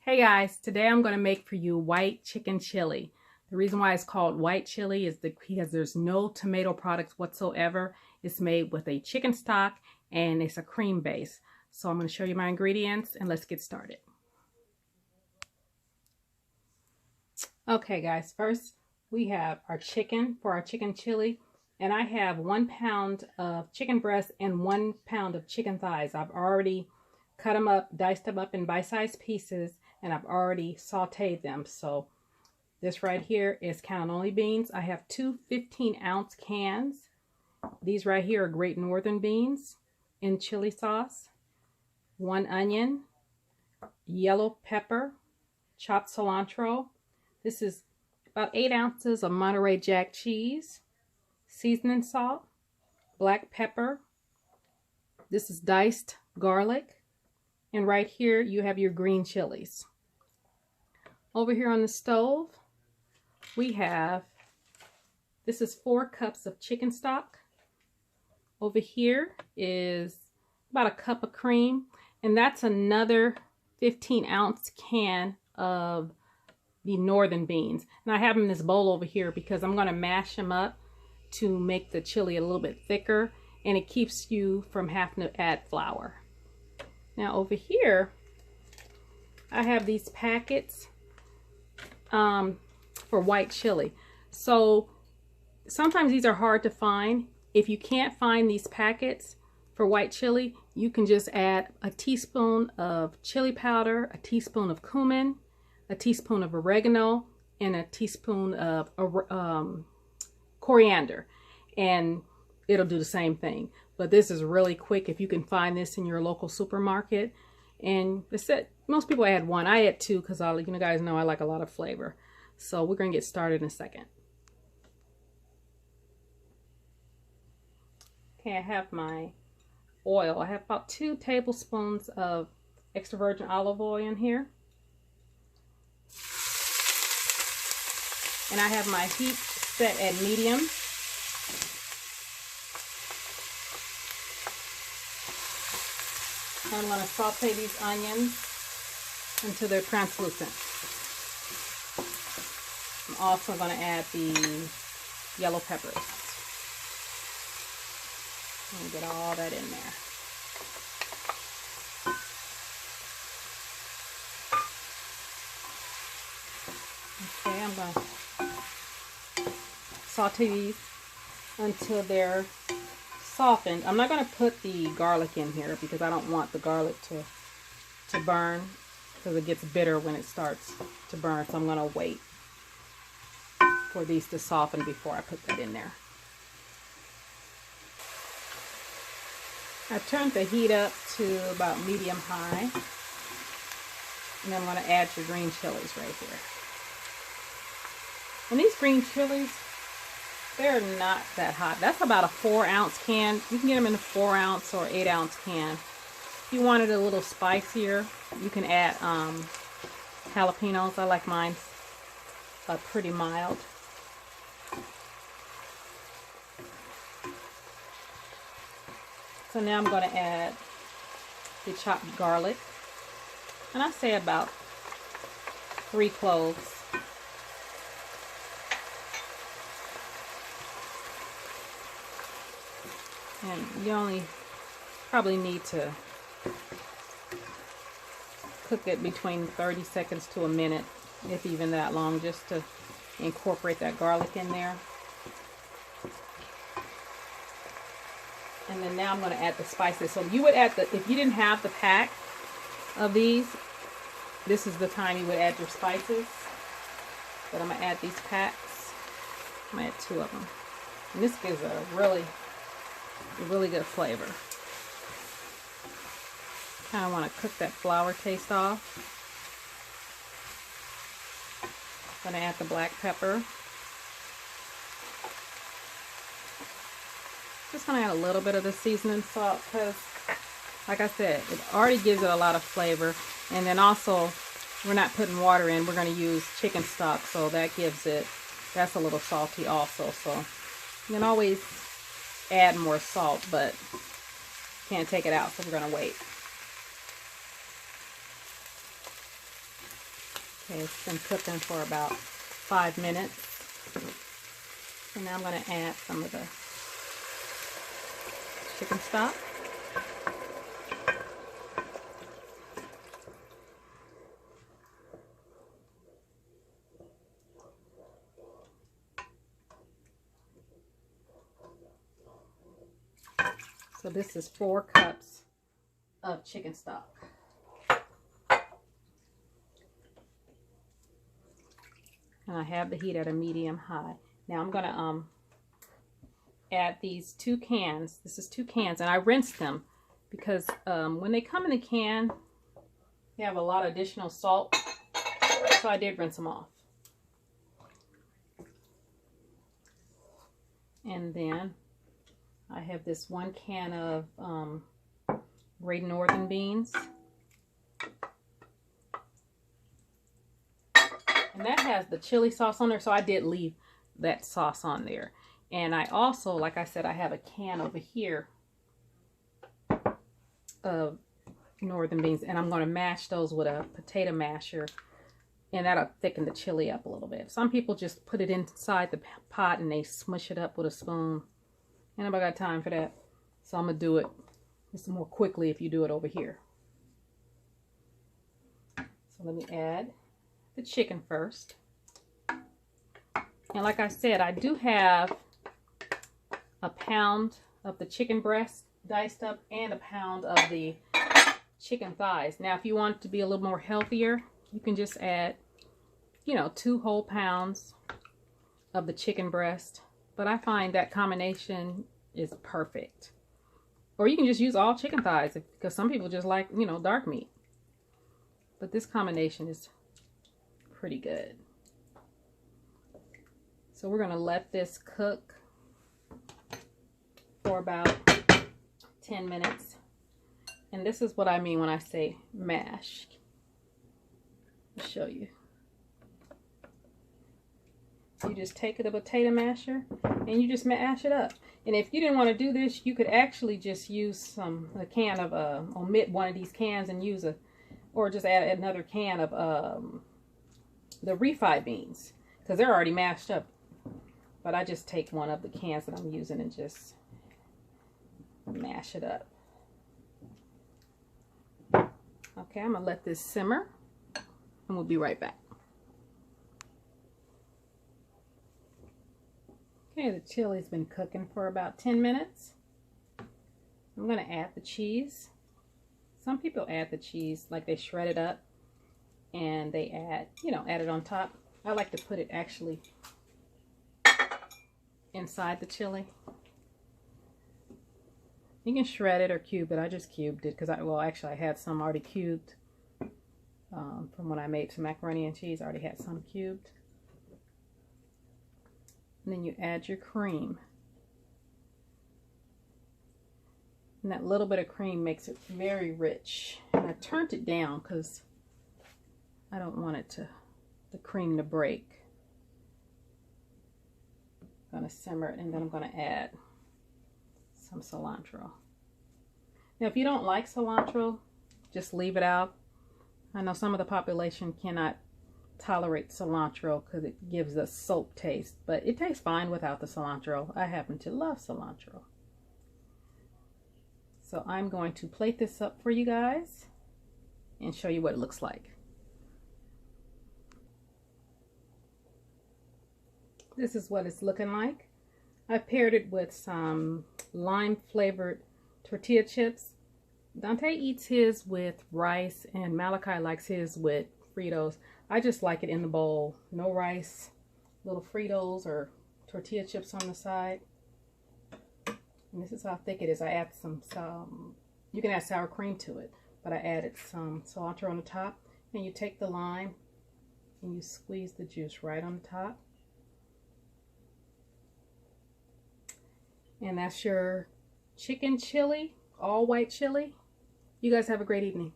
Hey guys, today I'm going to make for you white chicken chili. The reason why it's called white chili is because there's no tomato products whatsoever. It's made with a chicken stock and it's a cream base. So I'm going to show you my ingredients and let's get started. Okay guys, first we have our chicken for our chicken chili. And I have 1 pound of chicken breast and 1 pound of chicken thighs. I've already cut them up, diced them up in bite-sized pieces, and I've already sauteed them. So this right here is count-only beans. I have two 15-ounce cans. These right here are Great Northern beans in chili sauce, 1 onion, yellow pepper, chopped cilantro. This is about 8 ounces of Monterey Jack cheese, seasoning salt, black pepper. This is diced garlic. And right here you have your green chilies. Over here on the stove, we have, this is 4 cups of chicken stock. Over here is about a cup of cream. And that's another 15-ounce can of the northern beans. And I have them in this bowl over here because I'm going to mash them up to make the chili a little bit thicker. And it keeps you from having to add flour. Now over here, I have these packets for white chili. So sometimes these are hard to find. If you can't find these packets for white chili, you can just add a teaspoon of chili powder, a teaspoon of cumin, a teaspoon of oregano, and a teaspoon of coriander. And it'll do the same thing. But this is really quick if you can find this in your local supermarket. And most people add 1. I add 2 because you guys know I like a lot of flavor. So we're going to get started in a second. Okay, I have my oil. I have about 2 tablespoons of extra virgin olive oil in here. And I have my heat set at medium. I'm going to saute these onions until they're translucent. I'm also going to add the yellow peppers. And get all that in there. Okay, I'm going to saute these until they're softened. I'm not going to put the garlic in here because I don't want the garlic to burn because it gets bitter when it starts to burn. So I'm going to wait for these to soften before I put that in there. I turned the heat up to about medium high. And then I'm going to add your green chilies right here. And these green chilies, they're not that hot. That's about a 4-ounce can. You can get them in a 4-ounce or 8-ounce can. If you want it a little spicier, you can add jalapenos. I like mine pretty mild. So now I'm going to add the chopped garlic. And I say about 3 cloves. And you only probably need to cook it between 30 seconds to a minute, if even that long, just to incorporate that garlic in there. And then now I'm going to add the spices. So you would add if you didn't have the pack of these, this is the time you would add your spices. But I'm going to add these packs. I'm going to add 2 of them. And this gives a really good flavor. Kind of want to cook that flour taste off. I'm going to add the black pepper. Just going to add a little bit of the seasoning salt because, like I said, it already gives it a lot of flavor. And then also, we're not putting water in. We're going to use chicken stock, so that gives it, that's a little salty also. So you can always add more salt, but can't take it out, so we're going to wait. Okay, it's been cooking for about 5 minutes. And now I'm going to add some of the chicken stock. So this is 4 cups of chicken stock. And I have the heat at a medium high. Now I'm going to add these 2 cans. This is 2 cans, and I rinsed them because when they come in a can, they have a lot of additional salt. So I did rinse them off. And then I have this 1 can of Great Northern beans. And that has the chili sauce on there, so I did leave that sauce on there. And I also, like I said, I have a can over here of Northern beans, and I'm going to mash those with a potato masher, and that'll thicken the chili up a little bit. Some people just put it inside the pot and they smush it up with a spoon. And nobody got time for that, so I'm going to do it just more quickly if you do it over here. So let me add the chicken first. And like I said, I do have a pound of the chicken breast diced up and a pound of the chicken thighs. Now, if you want it to be a little more healthier, you can just add, you know, 2 whole pounds of the chicken breast. But I find that combination is perfect. Or you can just use all chicken thighs because some people just like, you know, dark meat. But this combination is pretty good. So we're going to let this cook for about 10 minutes. And this is what I mean when I say mash. I'll show you. You just take the potato masher and you just mash it up. And if you didn't want to do this, you could actually just use a can of, omit one of these cans and use or just add another can of the refried beans, because they're already mashed up. But I just take one of the cans that I'm using and just mash it up. Okay, I'm going to let this simmer and we'll be right back. Okay, the chili's been cooking for about 10 minutes. I'm going to add the cheese. Some people add the cheese like they shred it up and they add, you know, add it on top. I like to put it actually inside the chili. You can shred it or cube it. I just cubed it because I had some already cubed from when I made some macaroni and cheese. I already had some cubed. And then you add your cream. And that little bit of cream makes it very rich. And I turned it down because I don't want the cream to break. I'm going to simmer it, and then I'm going to add some cilantro. Now, if you don't like cilantro, just leave it out. I know some of the population cannot tolerate cilantro because it gives a soap taste, but it tastes fine without the cilantro. I happen to love cilantro. So I'm going to plate this up for you guys and show you what it looks like. This is what it's looking like. I paired it with some lime flavored tortilla chips. Dante eats his with rice and Malachi likes his with Fritos. I just like it in the bowl. No rice, little Fritos or tortilla chips on the side. And this is how thick it is. I add some you can add sour cream to it, but I added some cilantro on the top. And you take the lime and you squeeze the juice right on the top. And that's your chicken chili, all white chili. You guys have a great evening.